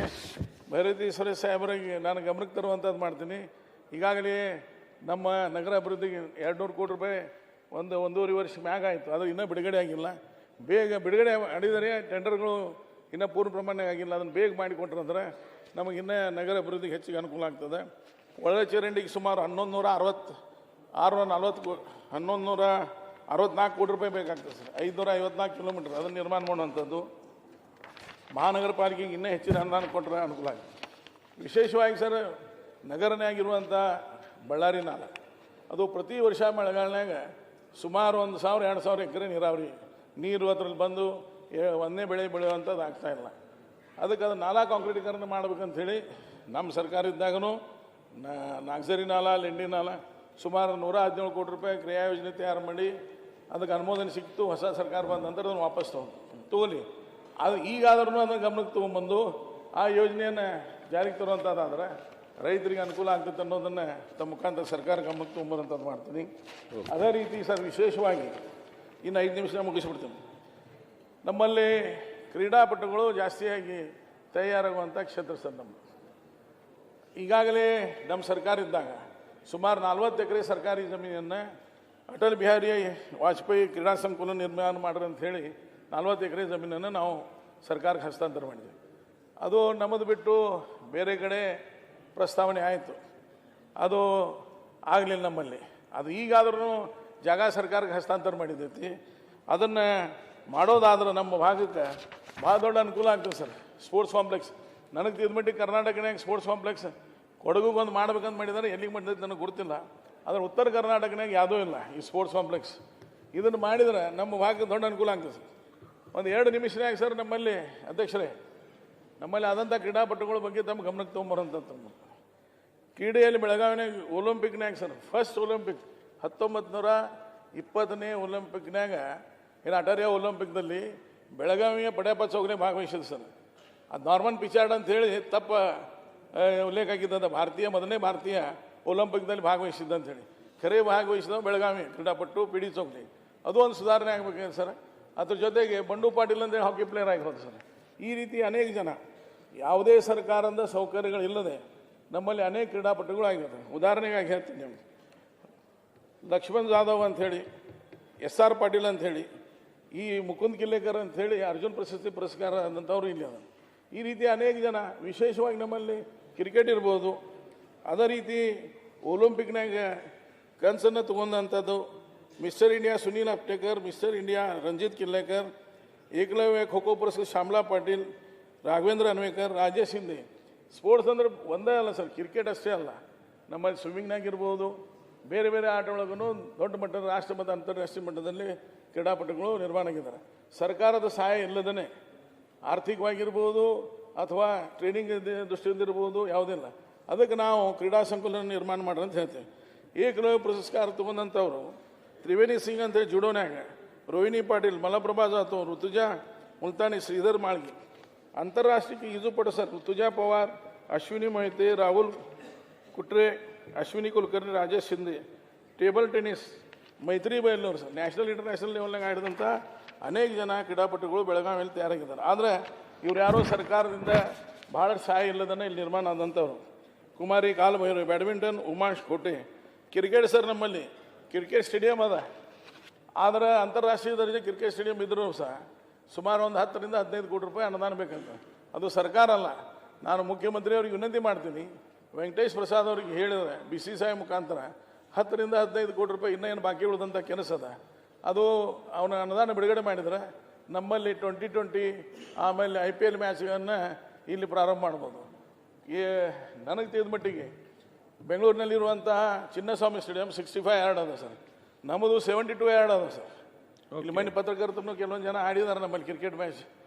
ಭೈರತಿ ಸುರೇಶ್ ಸಾಹೇಬರಿಗೆ ನಾನು ಗಮನಕ್ಕೆ ತರುವಂಥದ್ದು ಮಾಡ್ತೀನಿ. ಈಗಾಗಲೇ ನಮ್ಮ ನಗರ ಅಭಿವೃದ್ಧಿಗೆ 200 ಕೋಟಿ ರೂಪಾಯಿ 1.5 ವರ್ಷ ಮ್ಯಾಗ ಆಯಿತು. ಅದು ಇನ್ನೂ ಬಿಡುಗಡೆ ಆಗಿಲ್ಲ. ಬೇಗ ಬಿಡುಗಡೆ ಮಾಡಿದರೆ ಟೆಂಡರ್ಗಳು ಇನ್ನೂ ಪೂರ್ಣ ಪ್ರಮಾಣ ಆಗಿಲ್ಲ. ಅದನ್ನು ಬೇಗ ಮಾಡಿಕೊಟ್ರಂದ್ರೆ ನಮಗಿನ್ನೂ ನಗರ ಅಭಿವೃದ್ಧಿಗೆ ಹೆಚ್ಚಿಗೆ ಅನುಕೂಲ ಆಗ್ತದೆ. ಒಳಚರಂಡಿಗೆ ಸುಮಾರು 1164 ಕೋಟಿ ರೂಪಾಯಿ ಬೇಕಾಗ್ತದೆ ಸರ್. 554 ಕಿಲೋಮೀಟರ್ ಅದನ್ನು ನಿರ್ಮಾಣ ಮಾಡುವಂಥದ್ದು. ಮಹಾನಗರ ಪಾಲಿಕೆಗೆ ಇನ್ನೂ ಹೆಚ್ಚಿನ ಅನುದಾನ ಕೊಟ್ಟರೆ ಅನುಕೂಲ ಆಗಿದೆ. ವಿಶೇಷವಾಗಿ ಸರ್ ನಗರನಾಗಿರುವಂಥ ಬಳ್ಳಾರಿ ನಾಲ, ಅದು ಪ್ರತಿ ವರ್ಷ ಮಳೆಗಾಲನಾಗ ಸುಮಾರು 1000-2000 ಎಕರೆ ನೀರಾವರಿ ನೀರು ಅದರಲ್ಲಿ ಬಂದು ಒಂದೇ ಬೆಳೆ ಬೆಳೆಯುವಂಥದ್ದು ಆಗ್ತಾಯಿಲ್ಲ. ಅದಕ್ಕೆ ಅದು ನಾಲಾ ಕಾಂಕ್ರೀಟೀಕರಣ ಮಾಡ್ಬೇಕಂಥೇಳಿ ನಮ್ಮ ಸರ್ಕಾರ ಇದ್ದಾಗೂ ನಾಗ್ಸರಿ ನಾಲ, ಲೆಂಡಿ ನಾಲ ಸುಮಾರು 117 ಕೋಟಿ ರೂಪಾಯಿ ಕ್ರಿಯಾ ಯೋಜನೆ ತಯಾರು ಮಾಡಿ ಅದಕ್ಕೆ ಅನುಮೋದನೆ ಸಿಕ್ತು. ಹೊಸ ಸರ್ಕಾರ ಬಂದ ನಂತರ ಅದನ್ನು ವಾಪಸ್ ತಗೊಳ್ಳಿ. ಅದು ಈಗಾದ್ರೂ ಅದನ್ನು ಗಮನಕ್ಕೆ ತೊಗೊಂಬಂದು ಆ ಯೋಜನೆಯನ್ನು ಜಾರಿಗೆ ತರುವಂಥದ್ದಾದ್ರೆ ರೈತರಿಗೆ ಅನುಕೂಲ ಆಗ್ತದೆ ಅನ್ನೋದನ್ನು ತಮ್ಮ ಮುಖಾಂತರ ಸರ್ಕಾರ ಗಮನಕ್ಕೆ ತೊಗೊಂಬರುವಂಥದ್ದು ಮಾಡ್ತೀನಿ. ಅದೇ ರೀತಿ ಸರ್ ವಿಶೇಷವಾಗಿ ಇನ್ನು 5 ನಿಮಿಷ ಮುಗಿಸ್ಬಿಡ್ತೀನಿ. ನಮ್ಮಲ್ಲಿ ಕ್ರೀಡಾಪಟುಗಳು ಜಾಸ್ತಿಯಾಗಿ ತಯಾರಾಗುವಂಥ ಕ್ಷೇತ್ರ ಸರ್ ನಮ್ಮದು. ಈಗಾಗಲೇ ನಮ್ಮ ಸರ್ಕಾರ ಇದ್ದಾಗ ಸುಮಾರು 40 ಎಕರೆ ಸರ್ಕಾರಿ ಜಮೀನನ್ನು ಅಟಲ್ ಬಿಹಾರಿ ವಾಜಪೇಯಿ ಕ್ರೀಡಾ ಸಂಕುಲ ನಿರ್ಮಾಣ ಮಾಡ್ರಿ ಅಂತ ಹೇಳಿ 40 ಎಕರೆ ಜಮೀನನ್ನು ನಾವು ಸರ್ಕಾರಕ್ಕೆ ಹಸ್ತಾಂತರ ಮಾಡಿದ್ವಿ. ಅದು ನಮ್ಮದು ಬಿಟ್ಟು ಬೇರೆ ಕಡೆ ಪ್ರಸ್ತಾವನೆ ಆಯಿತು, ಅದು ಆಗಲಿಲ್ಲ ನಮ್ಮಲ್ಲಿ. ಅದು ಈಗಾದ್ರೂ ಜಾಗ ಸರ್ಕಾರಕ್ಕೆ ಹಸ್ತಾಂತರ ಮಾಡಿದ್ದೈತಿ. ಅದನ್ನು ಮಾಡೋದಾದ್ರೆ ನಮ್ಮ ಭಾಗಕ್ಕೆ ಭಾಳ ದೊಡ್ಡ ಅನುಕೂಲ ಆಗ್ತದೆ ಸರ್. ಸ್ಪೋರ್ಟ್ಸ್ ಕಾಂಪ್ಲೆಕ್ಸ್ ನನಗೆ ತಿದ್ಮಟ್ಟಿಗೆ ಕರ್ನಾಟಕನಾಗ ಸ್ಪೋರ್ಟ್ಸ್ ಕಾಂಪ್ಲೆಕ್ಸ್ ಕೊಡಗುಗೊಂದು ಮಾಡ್ಬೇಕಂತ ಮಾಡಿದ್ದಾರೆ. ಎಲ್ಲಿಗೆ ಮಾಡಿದೈತೆ ನನಗೆ ಗೊತ್ತಿಲ್ಲ. ಆದರೆ ಉತ್ತರ ಕರ್ನಾಟಕನಾಗ ಯಾವುದೂ ಇಲ್ಲ ಈ ಸ್ಪೋರ್ಟ್ಸ್ ಕಾಂಪ್ಲೆಕ್ಸ್. ಇದನ್ನು ಮಾಡಿದ್ರೆ ನಮ್ಮ ಭಾಗಕ್ಕೆ ದೊಡ್ಡ ಅನುಕೂಲ ಆಗ್ತದೆ ಸರ್. ಒಂದು 2 ನಿಮಿಷನಾಗ ಸರ್ ನಮ್ಮಲ್ಲಿ ಅಧ್ಯಕ್ಷರೇ, ನಮ್ಮಲ್ಲಿ ಆದಂಥ ಕ್ರೀಡಾಪಟುಗಳ ಬಗ್ಗೆ ತಮ್ಮ ಗಮನಕ್ಕೆ ತೊಗೊಂಬರೋಂಥದ್ದು ಕ್ರೀಡೆಯಲ್ಲಿ ಬೆಳಗಾವಿನಾಗ ಒಲಿಂಪಿಕ್ನಾಗ ಸರ್ ಫಸ್ಟ್ ಒಲಿಂಪಿಕ್ 1920ನೇ ಒಲಿಂಪಿಕ್ನಾಗ ಏನು ಅಟಾರಿಯಾ ಒಲಿಂಪಿಕ್ದಲ್ಲಿ ಬೆಳಗಾವಿಯ ಪಡ್ಯಾಪ ಚೌಕ್ನೆ ಭಾಗವಹಿಸಿದೆ ಸರ್. ಅದು ನಾರ್ಮನ್ ಪಿಚಾರ್ಡ್ ಅಂತ ಹೇಳಿ ತಪ್ಪ ಉಲ್ಲೇಖ ಆಗಿದ್ದ ಮೊದಲನೇ ಭಾರತೀಯ ಒಲಿಂಪಿಕ್ದಲ್ಲಿ ಭಾಗವಹಿಸಿದ್ದ ಅಂತೇಳಿ. ಖರೆ ಭಾಗವಹಿಸಿದ ಬೆಳಗಾವಿ ಕ್ರೀಡಾಪಟು ಪಿ ಡಿ ಚೌಕ್ಲಿ. ಅದು ಒಂದು ಸುಧಾರಣೆ ಆಗಬೇಕಿದೆ ಸರ್. ಅದ್ರ ಜೊತೆಗೆ ಬಂಡು ಪಾಟೀಲ್ ಅಂತೇಳಿ ಹಾಕಿ ಪ್ಲೇಯರ್ ಆಗಿರೋದು ಸರ್. ಈ ರೀತಿ ಅನೇಕ ಜನ ಯಾವುದೇ ಸರ್ಕಾರದ ಸೌಕರ್ಯಗಳಿಲ್ಲದೆ ನಮ್ಮಲ್ಲಿ ಅನೇಕ ಕ್ರೀಡಾಪಟುಗಳು ಆಗಿರ್ತವೆ. ಉದಾಹರಣೆಗಾಗಿ ಹೇಳ್ತೀನಿ ನಿಮ್ಗೆ, ಲಕ್ಷ್ಮಣ್ ಜಾಧವ್ ಅಂಥೇಳಿ, SR ಪಾಟೀಲ್ ಅಂಥೇಳಿ, ಈ ಮುಕುಂದ್ ಕಿಲ್ಲೇಕರ್ ಅಂಥೇಳಿ ಅರ್ಜುನ್ ಪ್ರಶಸ್ತಿ ಪುರಸ್ಕಾರ ಆದಂಥವ್ರು ಇಲ್ಲಿ ಅದ. ಈ ರೀತಿ ಅನೇಕ ಜನ ವಿಶೇಷವಾಗಿ ನಮ್ಮಲ್ಲಿ ಕ್ರಿಕೆಟ್ ಇರ್ಬೋದು. ಅದೇ ರೀತಿ ಒಲಿಂಪಿಕ್ನಾಗ ಕನಸನ್ನು ತಗೊಂಡಂಥದ್ದು mister India Sunil Aptekar, mister India Ranjit Killekar, Eklavya Kho Kho ಪುರಸ್ಕಾರ ಶ್ಯಾಮ್ಲಾ ಪಾಟೀಲ್, ರಾಘವೇಂದ್ರ ಅನ್ವೇಕರ್, ರಾಜೇಶ್ ಹಿಂದೆ. ಸ್ಪೋರ್ಟ್ಸ್ ಅಂದ್ರೆ ಒಂದೇ ಅಲ್ಲ ಸರ್, ಕ್ರಿಕೆಟ್ ಅಷ್ಟೇ ಅಲ್ಲ, ನಮ್ಮಲ್ಲಿ ಸ್ವಿಮ್ಮಿಂಗ್ನಾಗ ಇರ್ಬೋದು, ಬೇರೆ ಬೇರೆ ಆಟ ಒಳಗೂ ದೊಡ್ಡ ಮಟ್ಟದ ರಾಷ್ಟ್ರ ಮತ್ತು ಅಂತಾರಾಷ್ಟ್ರೀಯ ಮಟ್ಟದಲ್ಲಿ ಕ್ರೀಡಾಪಟುಗಳು ನಿರ್ಮಾಣ ಆಗಿದ್ದಾರೆ. ಸರ್ಕಾರದ ಸಹಾಯ ಇಲ್ಲದೇ ಆರ್ಥಿಕವಾಗಿರ್ಬೋದು ಅಥವಾ ಟ್ರೈನಿಂಗ್ ದೃಷ್ಟಿಯಿಂದ ಇರ್ಬೋದು, ಯಾವುದಿಲ್ಲ. ಅದಕ್ಕೆ ನಾವು ಕ್ರೀಡಾ ಸಂಕುಲನ ನಿರ್ಮಾಣ ಮಾಡ್ರಿ ಅಂತ ಹೇಳ್ತೇವೆ. ಏಕಲವ್ಯ ಪುರಸ್ಕಾರ ತೊಗೊಂಡಂಥವ್ರು ತ್ರಿವೇಣಿ ಸಿಂಗ್ ಅಂತೇಳಿ ಜುಡೋನ್ಯಾಗ, ರೋಹಿಣಿ ಪಾಟೀಲ್, ಮಲಪ್ರಭಾ ಜಾಧವ್, ಋತುಜಾ ಮುಲ್ತಾನಿ, ಶ್ರೀಧರ್ ಮಾಳ್ಗಿ. ಅಂತಾರಾಷ್ಟ್ರೀಯ ಈಜುಪಟು sir Rutuja Pawar, Ashwini Mohite, Rahul Kutre, Ashwini Kulkarni, Rajesh Shinde. Table tennis Maitri ಬಯಲ್ನವ್ರು ಸರ್ ನ್ಯಾಷನಲ್ ಇಂಟರ್ನ್ಯಾಷನಲ್ ಲೆವೆಲ್ನಾಗ ಆಡಿದಂಥ ಅನೇಕ ಜನ ಕ್ರೀಡಾಪಟುಗಳು ಬೆಳಗಾವಿಯಲ್ಲಿ ತಯಾರಾಗಿದ್ದಾರೆ. ಆದರೆ ಇವ್ರು ಯಾರೋ ಸರ್ಕಾರದಿಂದ ಭಾಳಷ್ಟು ಸಹಾಯ ಇಲ್ಲದನ್ನ ಇಲ್ಲಿ ನಿರ್ಮಾಣ ಆದಂಥವ್ರು. ಕುಮಾರಿ ಕಾಲಭೈರವ್, ಬ್ಯಾಡ್ಮಿಂಟನ್ ಉಮಾಶ್ ಕೋಟೆ. ಕ್ರಿಕೆಟ್ ಸರ್ ನಮ್ಮಲ್ಲಿ ಕ್ರಿಕೆಟ್ ಸ್ಟೇಡಿಯಂ ಅದ, ಆದರೆ ಅಂತಾರಾಷ್ಟ್ರೀಯ ದರ್ಜೆ ಕ್ರಿಕೆಟ್ ಸ್ಟೇಡಿಯಂ ಇದ್ರೂ ಸಹ ಸುಮಾರು ಒಂದು 10 ರಿಂದ 15 ಕೋಟಿ ರೂಪಾಯಿ ಅನುದಾನ ಬೇಕಂತ. ಅದು ಸರ್ಕಾರ ಅಲ್ಲ. ನಾನು ಮುಖ್ಯಮಂತ್ರಿಯವ್ರಿಗೆ ವಿನಂತಿ ಮಾಡ್ತೀನಿ, ವೆಂಕಟೇಶ್ ಪ್ರಸಾದ್ ಅವ್ರಿಗೆ ಹೇಳಿದ್ರೆ BCCI ಮುಖಾಂತರ 10 ರಿಂದ 15 ಕೋಟಿ ರೂಪಾಯಿ ಇನ್ನೇನು ಬಾಕಿ ಉಳಿದಂಥ ಕೆಲಸ ಅದ, ಅದು ಅವನ ಅನುದಾನ ಬಿಡುಗಡೆ ಮಾಡಿದರೆ ನಮ್ಮಲ್ಲಿ 2020 ಆಮೇಲೆ IPL ಮ್ಯಾಚ್ಗಳನ್ನು ಇಲ್ಲಿ ಪ್ರಾರಂಭ ಮಾಡ್ಬೋದು. ನನಗೆ ತಿಳಿದ ಮಟ್ಟಿಗೆ ಬೆಂಗಳೂರಿನಲ್ಲಿರುವಂತಹ ಚಿನ್ನಸ್ವಾಮಿ ಸ್ಟೇಡಿಯಂ 65 ಯಾರ್ಡ್ ಅದ ಸರ್, ನಮ್ಮದು 72 ಯಾರ್ಡ್ ಅದ ಸರ್. ಇಲ್ಲಿ ಮನೆ ಪತ್ರಕರ್ತರು ಕೆಲವೊಂದು ಜನ ಆಡಿದ್ದಾರೆ ನಮ್ಮಲ್ಲಿ ಕ್ರಿಕೆಟ್ ಮ್ಯಾಚ್,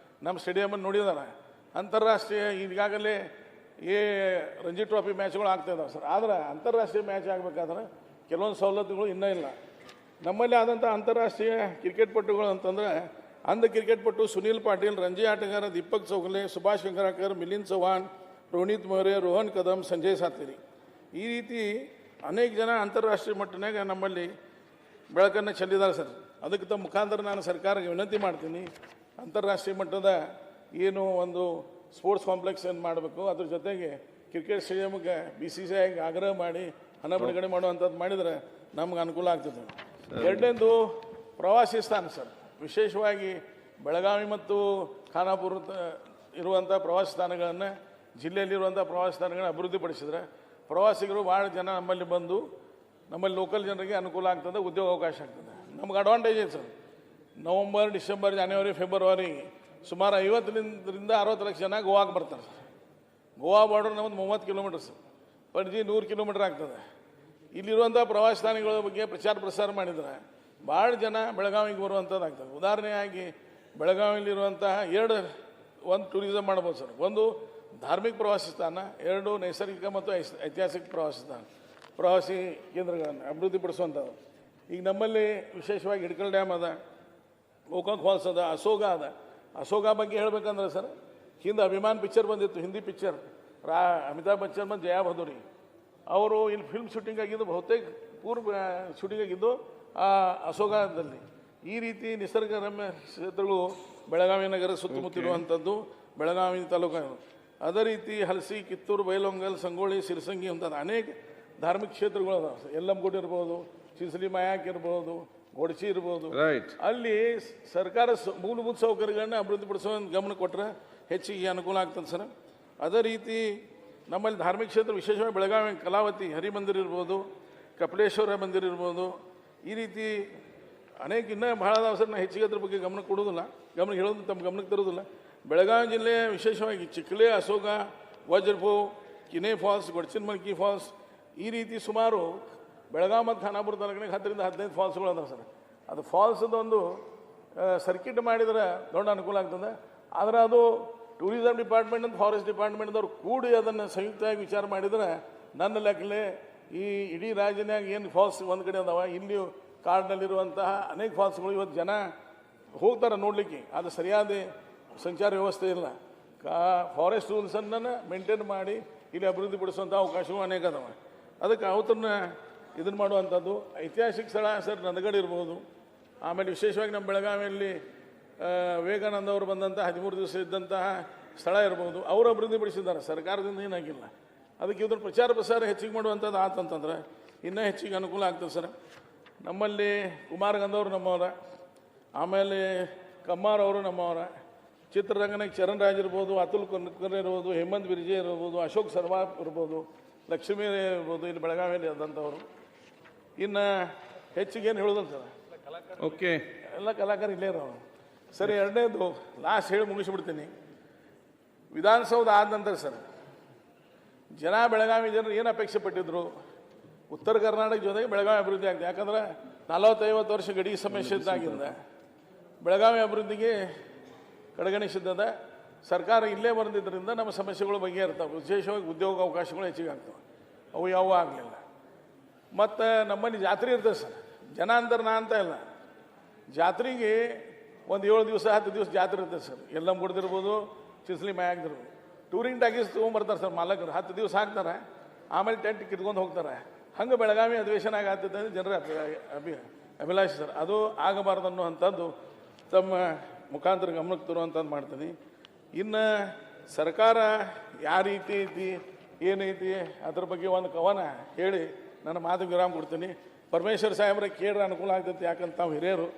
ನಮ್ಮ ಸ್ಟೇಡಿಯಮನ್ನು ನೋಡಿದಾರೆ. ಅಂತಾರಾಷ್ಟ್ರೀಯ ಈಗಾಗಲೇ ರಂಜಿ ಟ್ರೋಫಿ ಮ್ಯಾಚ್ಗಳು ಆಗ್ತಾ ಇದಾವೆ ಸರ್. ಆದರೆ ಅಂತಾರಾಷ್ಟ್ರೀಯ ಮ್ಯಾಚ್ ಆಗಬೇಕಾದ್ರೆ ಕೆಲವೊಂದು ಸವಲತ್ತುಗಳು ಇನ್ನೂ ಇಲ್ಲ. ನಮ್ಮಲ್ಲಿ ಆದಂಥ ಅಂತಾರಾಷ್ಟ್ರೀಯ ಕ್ರಿಕೆಟ್ ಪಟುಗಳು ಅಂತಂದರೆ ಅಂಧ ಕ್ರಿಕೆಟ್ ಪಟು ಸುನೀಲ್ ಪಾಟೀಲ್, ರಂಜಿ ಆಟಗಾರ ದೀಪಕ್ ಚೌಗಲೆ, ಸುಭಾಷ್ ಗಂಗಾಕರ್, ಮಿಲಿಂದ್ ಚೌಹಾಣ್, ರೋನಿತ್ ಮೊರೆ, ರೋಹನ್ ಕದಮ್, ಸಂಜಯ್ ಸಾತಿರಿ. ಈ ರೀತಿ ಅನೇಕ ಜನ ಅಂತಾರಾಷ್ಟ್ರೀಯ ಮಟ್ಟನಾಗ ನಮ್ಮಲ್ಲಿ ಬೆಳಕನ್ನು ಚೆಲ್ಲಿದ್ದಾರೆ ಸರ್. ಅದಕ್ಕೆ ತಮ್ಮ ಮುಖಾಂತರ ನಾನು ಸರ್ಕಾರಕ್ಕೆ ವಿನಂತಿ ಮಾಡ್ತೀನಿ, ಅಂತಾರಾಷ್ಟ್ರೀಯ ಮಟ್ಟದ ಏನು ಒಂದು ಸ್ಪೋರ್ಟ್ಸ್ ಕಾಂಪ್ಲೆಕ್ಸ್ ಏನು ಮಾಡಬೇಕು, ಅದ್ರ ಜೊತೆಗೆ ಕ್ರಿಕೆಟ್ ಸ್ಟೇಡಿಯಮ್ಗೆ BCCI ಆಗ್ರಹ ಮಾಡಿ ಹಣ ಬಿಡುಗಡೆ ಮಾಡುವಂಥದ್ದು ಮಾಡಿದರೆ ನಮ್ಗೆ ಅನುಕೂಲ ಆಗ್ತದೆ. ಎರಡನೇದು ಪ್ರವಾಸಿ ಸ್ಥಾನ ಸರ್, ವಿಶೇಷವಾಗಿ ಬೆಳಗಾವಿ ಮತ್ತು ಖಾನಾಪುರ ಇರುವಂಥ ಪ್ರವಾಸಿ ಸ್ಥಾನಗಳನ್ನು, ಜಿಲ್ಲೆಯಲ್ಲಿರುವಂಥ ಪ್ರವಾಸಿ ಸ್ಥಾನಗಳನ್ನ ಅಭಿವೃದ್ಧಿಪಡಿಸಿದ್ರೆ ಪ್ರವಾಸಿಗರು ಭಾಳ ಜನ ನಮ್ಮಲ್ಲಿ ಬಂದು ನಮ್ಮಲ್ಲಿ ಲೋಕಲ್ ಜನರಿಗೆ ಅನುಕೂಲ ಆಗ್ತದೆ, ಉದ್ಯೋಗ ಅವಕಾಶ ಆಗ್ತದೆ. ನಮ್ಗೆ ಅಡ್ವಾಂಟೇಜ್ ಇದೆ ಸರ್. ನವಂಬರ್, ಡಿಸೆಂಬರ್, ಜನವರಿ, ಫೆಬ್ರವರಿ ಸುಮಾರು 50ರಿಂದ 60 ಲಕ್ಷ ಜನ ಗೋವಾಗೆ ಬರ್ತಾರೆ ಸರ್. ಗೋವಾ ಬಾರ್ಡರ್ ನಮ್ಮದು 30 ಕಿಲೋಮೀಟರ್ ಸರ್, ಪಣಜಿ 100 ಕಿಲೋಮೀಟರ್ ಆಗ್ತದೆ. ಇಲ್ಲಿರುವಂಥ ಪ್ರವಾಸಿ ಸ್ಥಾನಗಳ ಬಗ್ಗೆ ಪ್ರಚಾರ ಪ್ರಸಾರ ಮಾಡಿದರೆ ಭಾಳ ಜನ ಬೆಳಗಾವಿಗೆ ಬರುವಂಥದ್ದು ಆಗ್ತದೆ. ಉದಾಹರಣೆಯಾಗಿ ಬೆಳಗಾವಿಯಲ್ಲಿರುವಂತಹ ಒಂದು ಟೂರಿಸಮ್ ಮಾಡ್ಬೋದು ಸರ್. ಒಂದು ಧಾರ್ಮಿಕ ಪ್ರವಾಸಿ ಸ್ಥಾನ, 2 ನೈಸರ್ಗಿಕ ಮತ್ತು ಐತಿಹಾಸಿಕ ಪ್ರವಾಸಿ ಸ್ಥಾನ, ಪ್ರವಾಸಿ ಕೇಂದ್ರಗಳನ್ನು ಅಭಿವೃದ್ಧಿಪಡಿಸುವಂಥದ್ದು. ಈಗ ನಮ್ಮಲ್ಲಿ ವಿಶೇಷವಾಗಿ ಹಿಡ್ಕಲ್ ಡ್ಯಾಮ್ ಅದ, ಗೋಕಾಕ್ ಫಾಲ್ಸ್ ಅದ, ಅಶೋಕ ಅದ. ಅಶೋಕ ಬಗ್ಗೆ ಹೇಳ್ಬೇಕಂದ್ರೆ ಸರ್, ಹಿಂದೆ ಅಭಿಮಾನ್ ಪಿಕ್ಚರ್ ಬಂದಿತ್ತು, ಹಿಂದಿ ಪಿಕ್ಚರ್, ಅಮಿತಾಬ್ ಬಚ್ಚನ್ ಮತ್ತು ಜಯಾ ಭದೂರಿ ಅವರು ಇಲ್ಲಿ ಫಿಲ್ಮ್ ಶೂಟಿಂಗ್ ಆಗಿದ್ದು, ಬಹುತೇಕ ಪೂರ್ವ ಶೂಟಿಂಗ್ ಆಗಿದ್ದು ಆ ಅಶೋಕದಲ್ಲಿ. ಈ ರೀತಿ ನಿಸರ್ಗರಮ್ಯ ಕ್ಷೇತ್ರಗಳು ಬೆಳಗಾವಿ ನಗರ ಸುತ್ತಮುತ್ತಿರುವಂಥದ್ದು ಬೆಳಗಾವಿ ತಾಲೂಕು. ಅದೇ ರೀತಿ ಹಲಸಿ, ಕಿತ್ತೂರು, ಬೈಲೊಂಗಲ್, ಸಂಗೊಳ್ಳಿ, ಸಿರಸಂಗಿ ಅಂತ ಅನೇಕ ಧಾರ್ಮಿಕ ಕ್ಷೇತ್ರಗಳು ಅದಾವೆ ಸರ್. ಯಲ್ಲಮ್ಮಗುಡಿ ಇರ್ಬೋದು, ಚಿಂಚಲಿ ಮಾಯಾಕ್ ಇರ್ಬೋದು, ಗೋಡ್ಚಿ ಇರ್ಬೋದು. ಅಲ್ಲಿ ಸರ್ಕಾರ ಮೂಲಭೂತ ಸೌಕರ್ಯಗಳನ್ನ ಅಭಿವೃದ್ಧಿಪಡಿಸೋ ಗಮನ ಕೊಟ್ಟರೆ ಹೆಚ್ಚಿಗೆ ಅನುಕೂಲ ಆಗ್ತದೆ ಸರ್. ಅದೇ ರೀತಿ ನಮ್ಮಲ್ಲಿ ಧಾರ್ಮಿಕ ಕ್ಷೇತ್ರ ವಿಶೇಷವಾಗಿ ಬೆಳಗಾವಿ ಕಲಾವತಿ ಹರಿಮಂದಿರ ಇರ್ಬೋದು, ಕಪಿಲೇಶ್ವರ ಮಂದಿರ ಇರ್ಬೋದು. ಈ ರೀತಿ ಅನೇಕ ಇನ್ನೂ ಭಾಳ ಅದಾವ ಸರ್. ನಾನು ಹೆಚ್ಚಿಗೆ ಅದ್ರ ಬಗ್ಗೆ ಗಮನ ಕೊಡೋದಿಲ್ಲ, ಗಮನ ಹೇಳೋದು ತಮ್ಮ ಗಮನಕ್ಕೆ ತರೋದಿಲ್ಲ. ಬೆಳಗಾವಿ ಜಿಲ್ಲೆ ವಿಶೇಷವಾಗಿ ಚಿಕ್ಕಲೆ, ಅಶೋಕ, ವಜ್ರಪು, ಕಿನೆ ಫಾಲ್ಸ್, ಗೊಡ್ಚಿನಮಲ್ಕಿ ಫಾಲ್ಸ್, ಈ ರೀತಿ ಸುಮಾರು ಬೆಳಗಾವಿ ಮತ್ತು ಖಾನಾಪುರ ತಾಲೂಕಿನಾಗ 10 ರಿಂದ 15 ಫಾಲ್ಸ್ಗಳು ಅದಾವೆ ಸರ್. ಅದು ಫಾಲ್ಸ್ದೊಂದು ಸರ್ಕಿಟ್ ಮಾಡಿದ್ರೆ ದೊಡ್ಡ ಅನುಕೂಲ ಆಗ್ತದೆ. ಆದರೆ ಅದು ಟೂರಿಸಂ ಡಿಪಾರ್ಟ್ಮೆಂಟ್ ಮತ್ತು ಫಾರೆಸ್ಟ್ ಡಿಪಾರ್ಟ್ಮೆಂಟ್ದವ್ರು ಕೂಡಿ ಅದನ್ನು ಸಂಯುಕ್ತವಾಗಿ ವಿಚಾರ ಮಾಡಿದ್ರೆ ನನ್ನ ಲೆಕ್ಕಲೆ ಈ ಇಡೀ ರಾಜ್ಯನಾಗ ಏನು ಫಾಲ್ಸ್ ಒಂದು ಕಡೆ ಅದಾವ, ಇಲ್ಲಿ ಕಾಡಿನಲ್ಲಿರುವಂತಹ ಅನೇಕ ಫಾಲ್ಸ್ಗಳು ಇವತ್ತು ಜನ ಹೋಗ್ತಾರೆ ನೋಡಲಿಕ್ಕೆ. ಅದು ಸರಿಯಾದ ಸಂಚಾರ ವ್ಯವಸ್ಥೆ ಇಲ್ಲ. ಫಾರೆಸ್ಟ್ ರೂಲ್ಸನ್ನು ಮೇಂಟೈನ್ ಮಾಡಿ ಇಲ್ಲಿ ಅಭಿವೃದ್ಧಿಪಡಿಸುವಂಥ ಅವಕಾಶಗಳು ಅನೇಕ ಅದಾವೆ. ಅದಕ್ಕೆ ಅವತನ್ನ ಇದನ್ನು ಮಾಡುವಂಥದ್ದು ಐತಿಹಾಸಿಕ ಸ್ಥಳ ಸರ್ ನಂದಗಡ ಇರ್ಬೋದು. ಆಮೇಲೆ ವಿಶೇಷವಾಗಿ ನಮ್ಮ ಬೆಳಗಾವಿಯಲ್ಲಿ ವಿವೇಕಾನಂದ ಅವರು ಬಂದಂಥ 13 ದಿವಸ ಇದ್ದಂತಹ ಸ್ಥಳ ಇರ್ಬೋದು. ಅವರು ಅಭಿವೃದ್ಧಿಪಡಿಸಿದ್ದಾರೆ, ಸರ್ಕಾರದಿಂದ ಏನಾಗಿಲ್ಲ. ಅದಕ್ಕೆ ಇದ್ರ ಪ್ರಚಾರ ಪ್ರಸಾರ ಹೆಚ್ಚಿಗೆ ಮಾಡುವಂಥದ್ದು ಆತಂತಂದ್ರೆ ಇನ್ನೂ ಹೆಚ್ಚಿಗೆ ಅನುಕೂಲ ಆಗ್ತದೆ ಸರ್. ನಮ್ಮಲ್ಲಿ ಕುಮಾರ್ ಗಂಧವ್ರು ನಮ್ಮವರ, ಆಮೇಲೆ ಕಮ್ಮಾರ್ ಅವರು ನಮ್ಮವರ, ಚಿತ್ರರಂಗನಾಗ ಚರಣ್ ರಾಜ್ ಇರ್ಬೋದು, ಅತುಲ್ ಕುಲಕರ್ಣಿ ಇರ್ಬೋದು, ಹೇಮಂತ್ ಬಿರ್ಜೆ ಇರ್ಬೋದು, ಅಶೋಕ್ ಸರ್ವಾ ಇರ್ಬೋದು, ಲಕ್ಷ್ಮೀ ಇರ್ಬೋದು, ಇಲ್ಲಿ ಬೆಳಗಾವಿಯಲ್ಲಿ ಆದಂಥವ್ರು. ಇನ್ನು ಹೆಚ್ಚಿಗೇನು ಹೇಳೋದಲ್ಲ ಸರ್, ಓಕೆ, ಎಲ್ಲ ಕಲಾಕಾರ ಇಲ್ಲೇ ಇರೋರು. ಸರಿ, ಎರಡನೇದು ಲಾಸ್ಟ್ ಹೇಳಿ ಮುಗಿಸ್ಬಿಡ್ತೀನಿ. ವಿಧಾನಸೌಧ ಆದ ನಂತರ ಸರ್ ಜನ ಬೆಳಗಾವಿ ಜನರು ಏನು ಅಪೇಕ್ಷೆ ಪಟ್ಟಿದ್ರು, ಉತ್ತರ ಕರ್ನಾಟಕ ಜೊತೆಗೆ ಬೆಳಗಾವಿ ಅಭಿವೃದ್ಧಿ ಆಗ್ತದೆ. ಯಾಕಂದ್ರೆ 40-50 ವರ್ಷ ಗಡಿ ಸಮಸ್ಯೆ ಇದ್ದಾಗಿಂದ ಬೆಳಗಾವಿ ಅಭಿವೃದ್ಧಿಗೆ ಕಡೆಗಣಿಸಿದ್ದದ ಸರ್ಕಾರ ಇಲ್ಲೇ ಬಂದಿದ್ದರಿಂದ ನಮ್ಮ ಸಮಸ್ಯೆಗಳು ಬಗೆಹರ್ತವೆ. ವಿಶೇಷವಾಗಿ ಉದ್ಯೋಗ ಅವಕಾಶಗಳು ಹೆಚ್ಚಿಗೆ ಆಗ್ತವೆ, ಅವು ಯಾವುವೂ ಆಗಲಿಲ್ಲ. ಮತ್ತು ನಮ್ಮಲ್ಲಿ ಜಾತ್ರೆ ಇರ್ತದೆ ಸರ್, ಜನ ಅಂತಾರೆ ನಾ ಅಂತ ಇಲ್ಲ. ಜಾತ್ರೆಗೆ ಒಂದು 7 ದಿವಸ 10 ದಿವಸ ಜಾತ್ರೆ ಇರ್ತದೆ ಸರ್. ಎಲ್ಲ ಮುಡ್ದಿರ್ಬೋದು, ಚಿಸ್ಲಿ ಮ್ಯಾಗ್ದಿರ್ಬೋದು. ಟೂರಿಂಗ್ ಟ್ಯಾಕೀಸ್ ತೊಗೊಂಬರ್ತಾರೆ ಸರ್ ಮಾಲಕರು, 10 ದಿವಸ ಹಾಕ್ತಾರೆ, ಆಮೇಲೆ ಟೆಂಟ್ ಕಿತ್ಕೊಂಡು ಹೋಗ್ತಾರೆ. ಹಂಗೆ ಬೆಳಗಾವಿ ಅಧಿವೇಶನ ಆಗತ್ತಿದ್ದ ಜನರ ಅಭಿಲಾಷೆ ಸರ್. ಅದು ಆಗಬಾರ್ದು ಅನ್ನುವಂಥದ್ದು ತಮ್ಮ ಮುಖಾಂತರ ಗಮನಕ್ಕೆ ತರುವಂಥದ್ದು ಮಾಡ್ತೀನಿ. ಇನ್ನು ಸರ್ಕಾರ ಯಾವ ರೀತಿ ಐತಿ ಏನೈತಿ ಅದ್ರ ಬಗ್ಗೆ ಒಂದು ಕವನ ಹೇಳಿ ನನ್ನ ಮಾತು ವಿರಾಮ ಕೊಡ್ತೀನಿ. ಪರಮೇಶ್ವರ್ ಸಾಹೇಬ್ರ ಕೇಳ್ರೆ ಅನುಕೂಲ ಆಗ್ತೈತಿ. ಯಾಕಂತ ನಾವು ಹಿರಿಯರು,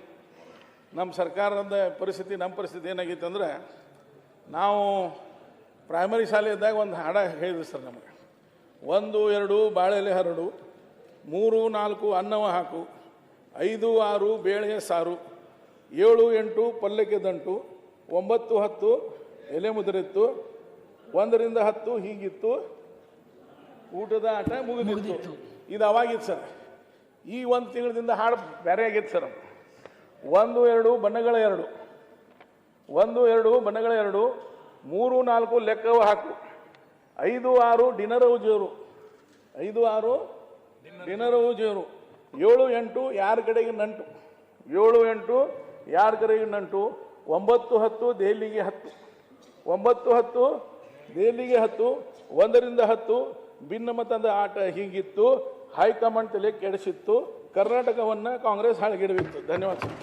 ನಮ್ಮ ಸರ್ಕಾರದ ಪರಿಸ್ಥಿತಿ, ನಮ್ಮ ಪರಿಸ್ಥಿತಿ ಏನಾಗಿತ್ತು ಅಂದ್ರೆ, ನಾವು ಪ್ರೈಮರಿ ಶಾಲೆ ಇದ್ದಾಗ ಒಂದು ಹಾಡ ಹೇಳಿದ್ವಿ ಸರ್ ನಮಗೆ. 1-2 ಬಾಳೆಲೆ ಹರಡು, 3-4 ಅನ್ನವ ಹಾಕು, 5-6 ಬೇಳೆಯ ಸಾರು, 7-8 ಪಲ್ಯಕ್ಕೆ ದಂಟು, 9-10 ಎಲೆ ಮುದುರಿತ್ತು, 1-10 ಹೀಗಿತ್ತು, ಊಟದ ಆಟ ಮುಗಿದಿತ್ತು. ಇದು ಅವಾಗಿತ್ತು ಸರ್. ಈ 1 ತಿಂಗಳಿಂದ ಹಾಡು ಬೇರೆ ಆಗಿತ್ತು ಸರ್. 1-2 ಬಣ್ಣಗಳ 2, 1-2 ಬಣ್ಣಗಳ 2, 3-4 ಲೆಕ್ಕವ ಹಾಕು, 5-6 ಡಿನ್ನರವು ಜೋರು, 5-6 ಡಿನ್ನರವು ಜೋರು, 7-8 ಯಾರ ಕಡೆಗೆ ನಂಟು, 7-8 ಯಾರ ಕಡೆಗೆ ನಂಟು, 9-10 ದೆಹಲಿಗೆ 10, 9-10 ದೆಹಲಿಗೆ 10, 1-10 ಭಿನ್ನಮತದ ಆಟ ಹೀಗಿತ್ತು, ಹೈಕಮಾಂಡ್ ತಲೆ ಕೆಡಿಸಿತ್ತು, ಕರ್ನಾಟಕವನ್ನು ಕಾಂಗ್ರೆಸ್ ಹಾಳುಗೆಡವಿತ್ತು. ಧನ್ಯವಾದ ಸರ್.